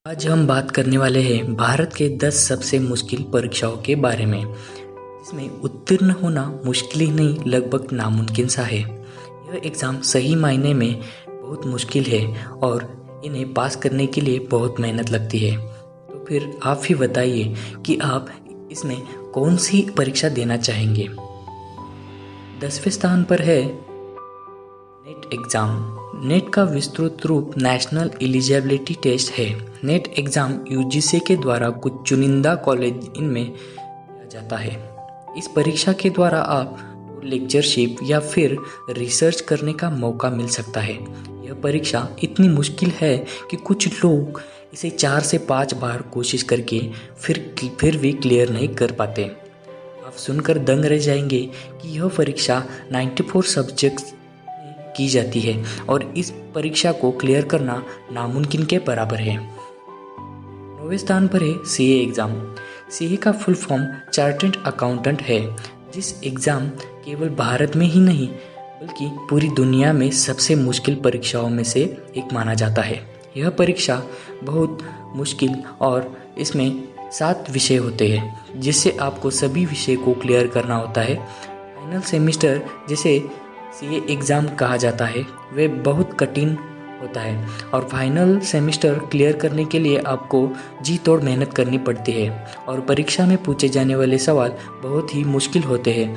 आज हम बात करने वाले हैं भारत के 10 सबसे मुश्किल परीक्षाओं के बारे में, जिसमें उत्तीर्ण होना मुश्किल ही नहीं लगभग नामुमकिन सा है। यह एग्ज़ाम सही मायने में बहुत मुश्किल है और इन्हें पास करने के लिए बहुत मेहनत लगती है। तो फिर आप ही बताइए कि आप इसमें कौन सी परीक्षा देना चाहेंगे। 10वें स्थान पर है नेट एग्ज़ाम। नेट का विस्तृत रूप नेशनल एलिजिबिलिटी टेस्ट है। नेट एग्ज़ाम यूजीसी के द्वारा कुछ चुनिंदा कॉलेज इनमें किया जाता है। इस परीक्षा के द्वारा आप लेक्चरशिप या फिर रिसर्च करने का मौका मिल सकता है। यह परीक्षा इतनी मुश्किल है कि कुछ लोग इसे 4 से 5 बार कोशिश करके फिर भी क्लियर नहीं कर पाते। आप सुनकर दंग रह जाएंगे कि यह परीक्षा 94 सब्जेक्ट्स की जाती है और इस परीक्षा को क्लियर करना नामुमकिन के बराबर है। 9वें स्थान पर है सीए एग्ज़ाम। सीए का फुल फॉर्म चार्टर्ड अकाउंटेंट है, जिस एग्ज़ाम केवल भारत में ही नहीं बल्कि पूरी दुनिया में सबसे मुश्किल परीक्षाओं में से एक माना जाता है। यह परीक्षा बहुत मुश्किल और इसमें 7 विषय होते हैं, जिससे आपको सभी विषय को क्लियर करना होता है। फाइनल सेमेस्टर जिसे सीए एग्ज़ाम कहा जाता है वे बहुत कठिन होता है और फाइनल सेमेस्टर क्लियर करने के लिए आपको जी तोड़ मेहनत करनी पड़ती है और परीक्षा में पूछे जाने वाले सवाल बहुत ही मुश्किल होते हैं।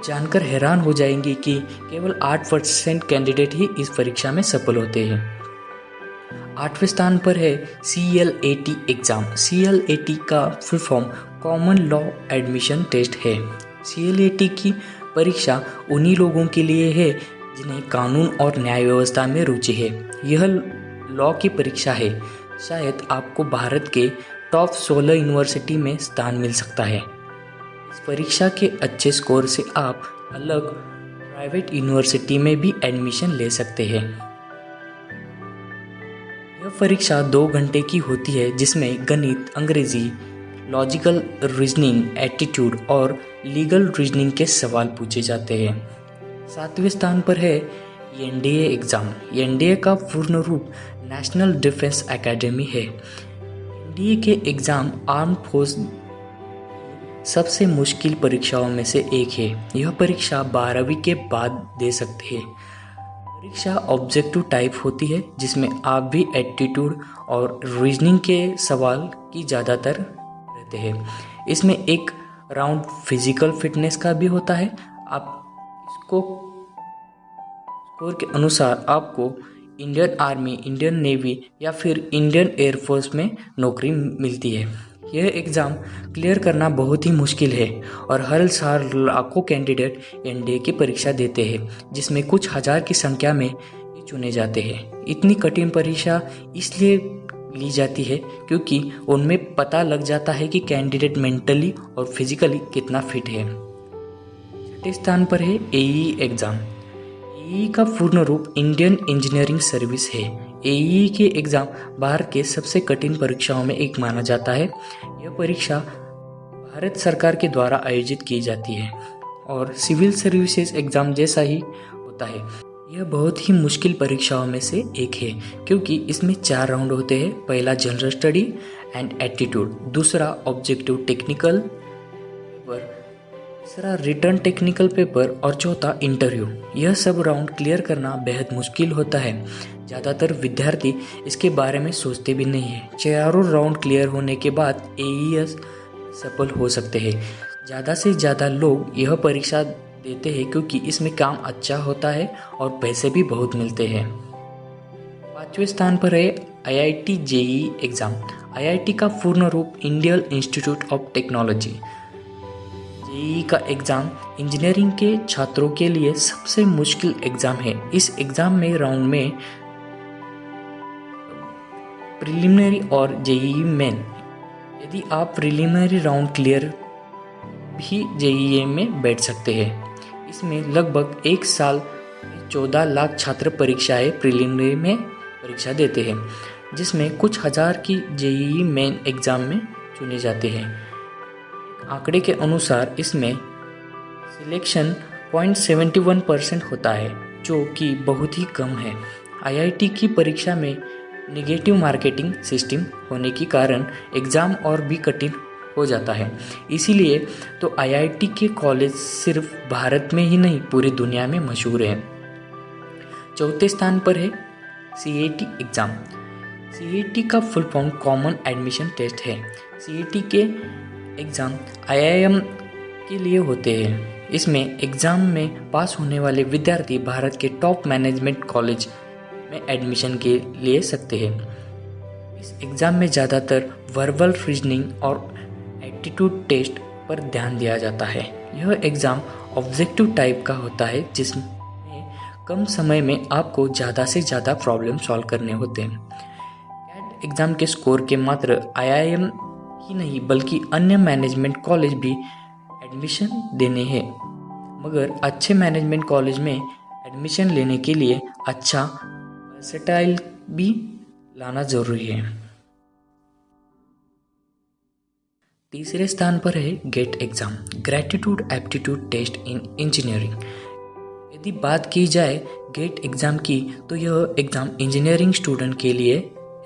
जानकर हैरान हो जाएंगे कि केवल 8% कैंडिडेट ही इस परीक्षा में सफल होते हैं। 8वें स्थान पर है CLAT एग्ज़ाम। CLAT का full form common law admission test है। CLAT की परीक्षा उन्हीं लोगों के लिए है जिन्हें कानून और न्याय व्यवस्था में रुचि है। यह लॉ की परीक्षा है। शायद आपको भारत के टॉप 16 यूनिवर्सिटी में स्थान मिल सकता है। इस परीक्षा के अच्छे स्कोर से आप अलग प्राइवेट यूनिवर्सिटी में भी एडमिशन ले सकते हैं। यह परीक्षा 2 घंटे की होती है, जिसमें गणित, अंग्रेजी, लॉजिकल रीजनिंग, एप्टीट्यूड और लीगल रीजनिंग के सवाल पूछे जाते हैं। 7वें स्थान पर है एनडीए एग्ज़ाम। एनडीए का पूर्ण रूप नेशनल डिफेंस एकेडमी है। एनडीए के एग्ज़ाम आर्म फोर्स सबसे मुश्किल परीक्षाओं में से एक है। यह परीक्षा 12वीं के बाद दे सकते हैं। परीक्षा ऑब्जेक्टिव टाइप होती है, जिसमें आप भी एप्टीट्यूड और रीजनिंग के सवाल की ज़्यादातर रहते हैं। इसमें एक राउंड फिजिकल फिटनेस का भी होता है। आप इसको स्कोर के अनुसार आपको इंडियन आर्मी, इंडियन नेवी या फिर इंडियन एयरफोर्स में नौकरी मिलती है। यह एग्ज़ाम क्लियर करना बहुत ही मुश्किल है और हर साल लाखों कैंडिडेट एनडीए की परीक्षा देते हैं, जिसमें कुछ हज़ार की संख्या में ही चुने जाते हैं। इतनी कठिन परीक्षा इसलिए ली जाती है क्योंकि उनमें पता लग जाता है कि कैंडिडेट मेंटली और फिजिकली कितना फिट है। 6वें स्थान पर है एईई एग्ज़ाम। एईई का पूर्ण रूप इंडियन इंजीनियरिंग सर्विस है। एईई के एग्ज़ाम भारत के सबसे कठिन परीक्षाओं में एक माना जाता है। यह परीक्षा भारत सरकार के द्वारा आयोजित की जाती है और सिविल सर्विसेज एग्ज़ाम जैसा ही होता है। यह बहुत ही मुश्किल परीक्षाओं में से एक है क्योंकि इसमें 4 राउंड होते हैं। पहला जनरल स्टडी एंड एप्टीट्यूड, दूसरा ऑब्जेक्टिव टेक्निकल पेपर, तीसरा रिटर्न टेक्निकल पेपर और चौथा इंटरव्यू। यह सब राउंड क्लियर करना बेहद मुश्किल होता है। ज़्यादातर विद्यार्थी इसके बारे में सोचते भी नहीं हैं। चारों राउंड क्लियर होने के बाद एईएस सफल हो सकते हैं। ज़्यादा से ज़्यादा लोग यह परीक्षा देते हैं क्योंकि इसमें काम अच्छा होता है और पैसे भी बहुत मिलते हैं। 5वें स्थान पर है आईआईटी जेईई एग्ज़ाम। आईआईटी का पूर्ण रूप Indian institute of technology. JEE का एग्ज़ाम इंजीनियरिंग के छात्रों के लिए सबसे मुश्किल एग्ज़ाम है। इस एग्ज़ाम में राउंड में प्रिलिमिनरी और जेईई मेन। यदि आप प्रिलिमिनरी राउंड क्लियर भी जेईई में बैठ सकते हैं। इसमें लगभग 1 साल 14 लाख छात्र परीक्षाएं प्रिलिमिनरी में परीक्षा देते हैं, जिसमें कुछ हज़ार की जेईई मेन एग्ज़ाम में चुने जाते हैं। आंकड़े के अनुसार इसमें सिलेक्शन 0.71% होता है, जो कि बहुत ही कम है। आईआईटी की परीक्षा में नेगेटिव मार्केटिंग सिस्टम होने के कारण एग्ज़ाम और भी कठिन हो जाता है। इसीलिए तो आईआईटी के कॉलेज सिर्फ भारत में ही नहीं पूरी दुनिया में मशहूर है। चौथे स्थान पर है सीईटी एग्ज़ाम। सीईटी का full form common admission test है। सीईटी के एग्ज़ाम आईआईएम के लिए होते हैं। इसमें एग्ज़ाम में पास होने वाले विद्यार्थी भारत के टॉप मैनेजमेंट कॉलेज में एडमिशन के ले सकते हैं। इस एग्ज़ाम में ज़्यादातर वर्बल रीजनिंग और एप्टीट्यूड टेस्ट पर ध्यान दिया जाता है। यह एग्ज़ाम ऑब्जेक्टिव टाइप का होता है जिसमें कम समय में आपको ज़्यादा से ज़्यादा प्रॉब्लम सॉल्व करने होते हैं। कैट एग्ज़ाम के स्कोर के मात्र आईआईएम ही नहीं बल्कि अन्य मैनेजमेंट कॉलेज भी एडमिशन देने हैं। मगर अच्छे मैनेजमेंट कॉलेज में एडमिशन लेने के लिए अच्छा वर्सेटाइल भी लाना ज़रूरी है। तीसरे स्थान पर है GATE exam, graduate aptitude test in engineering. यदि बात की जाए गेट एग्ज़ाम की तो यह एग्ज़ाम इंजीनियरिंग स्टूडेंट के लिए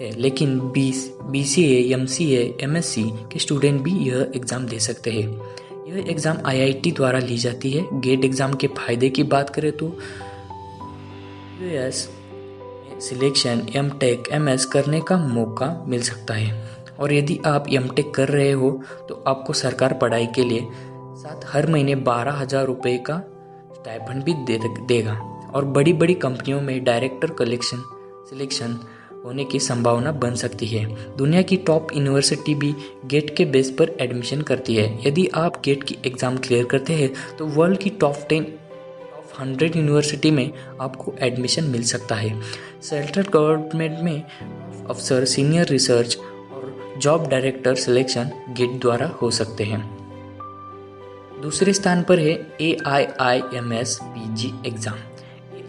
है, लेकिन बीसीए, एमसीए, एमएससी के स्टूडेंट भी यह एग्ज़ाम दे सकते हैं। यह एग्ज़ाम आईआईटी द्वारा ली जाती है। गेट एग्ज़ाम के फ़ायदे की बात करें तो यूएस सिलेक्शन एमटेक एमएस करने का मौका मिल सकता है, और यदि आप एमटेक कर रहे हो तो आपको सरकार पढ़ाई के लिए साथ हर महीने 12,000 रुपये का स्टाइपेंड भी देगा, और बड़ी बड़ी कंपनियों में डायरेक्टर सिलेक्शन होने की संभावना बन सकती है। दुनिया की टॉप यूनिवर्सिटी भी गेट के बेस पर एडमिशन करती है। यदि आप गेट की एग्ज़ाम क्लियर करते हैं तो वर्ल्ड की टॉप 100 यूनिवर्सिटी में आपको एडमिशन मिल सकता है। सेंट्रल गवर्नमेंट में अफसर, सीनियर रिसर्च और जॉब डायरेक्टर सिलेक्शन गेट द्वारा हो सकते हैं। दूसरे स्थान पर है AIIMS PG एग्ज़ाम।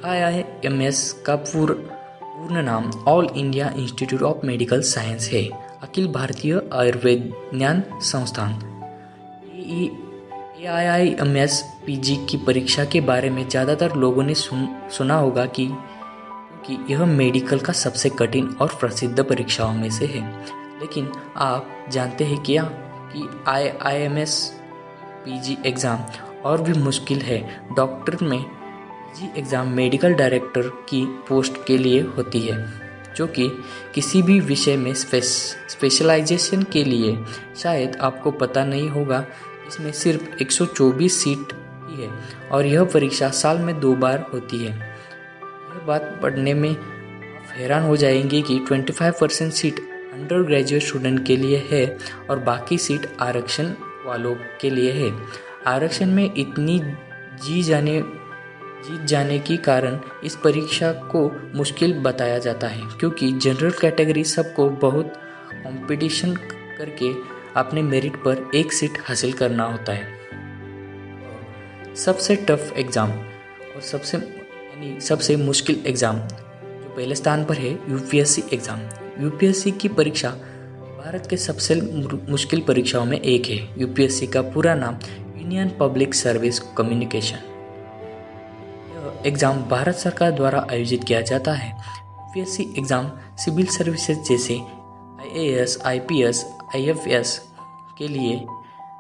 AIIMS का पूर्ण नाम all India institute of medical science है, अखिल भारतीय आयुर्विज्ञान संस्थान। AIIMS PG की परीक्षा के बारे में ज़्यादातर लोगों ने सुना होगा कि यह मेडिकल का सबसे कठिन और प्रसिद्ध परीक्षाओं में से है। लेकिन आप जानते हैं क्या कि IIMS PG एग्ज़ाम और भी मुश्किल है। डॉक्टर में PG एग्ज़ाम मेडिकल डायरेक्टर की पोस्ट के लिए होती है, जो कि किसी भी विषय में स्पेशलाइजेशन के लिए। शायद आपको पता नहीं होगा, इसमें सिर्फ 124 सीट ही है और यह परीक्षा साल में 2 बार होती है। यह बात पढ़ने में आप हैरान हो जाएंगे कि 25% सीट अंडर ग्रेजुएट स्टूडेंट के लिए है और बाकी सीट आरक्षण वालों के लिए है। आरक्षण में इतनी जीत जाने के कारण इस परीक्षा को मुश्किल बताया जाता है, क्योंकि जनरल कैटेगरी सबको बहुत कंपटीशन करके अपने मेरिट पर एक सीट हासिल करना होता है। सबसे टफ एग्ज़ाम और सबसे मुश्किल एग्ज़ाम जो पहले स्थान पर है यूपीएससी एग्ज़ाम। यूपीएससी की परीक्षा भारत के सबसे मुश्किल परीक्षाओं में एक है। यूपीएससी का पूरा नाम यूनियन पब्लिक सर्विस कम्युनिकेशन। यह एग्ज़ाम भारत सरकार द्वारा आयोजित किया जाता है। यूपीएससी एग्ज़ाम सिविल सर्विसेज जैसे IAS, IPS, IFS के लिए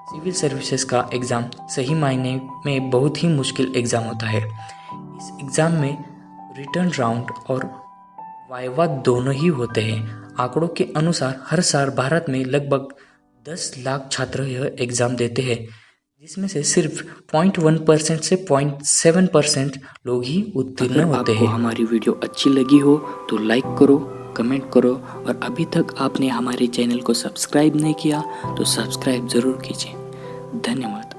सिविल सर्विसेज का एग्ज़ाम सही मायने में बहुत ही मुश्किल एग्ज़ाम होता है। इस एग्ज़ाम में रिटर्न राउंड और वाइवा दोनों ही होते हैं। आंकड़ों के अनुसार हर साल भारत में लगभग 10 लाख छात्र यह एग्ज़ाम देते हैं, जिसमें से सिर्फ 0.1% से 0.7% लोग ही उत्तीर्ण होते हैं। हमारी वीडियो अच्छी लगी हो तो लाइक करो, कमेंट करो, और अभी तक आपने हमारे चैनल को सब्सक्राइब नहीं किया तो सब्सक्राइब ज़रूर कीजिए। धन्यवाद।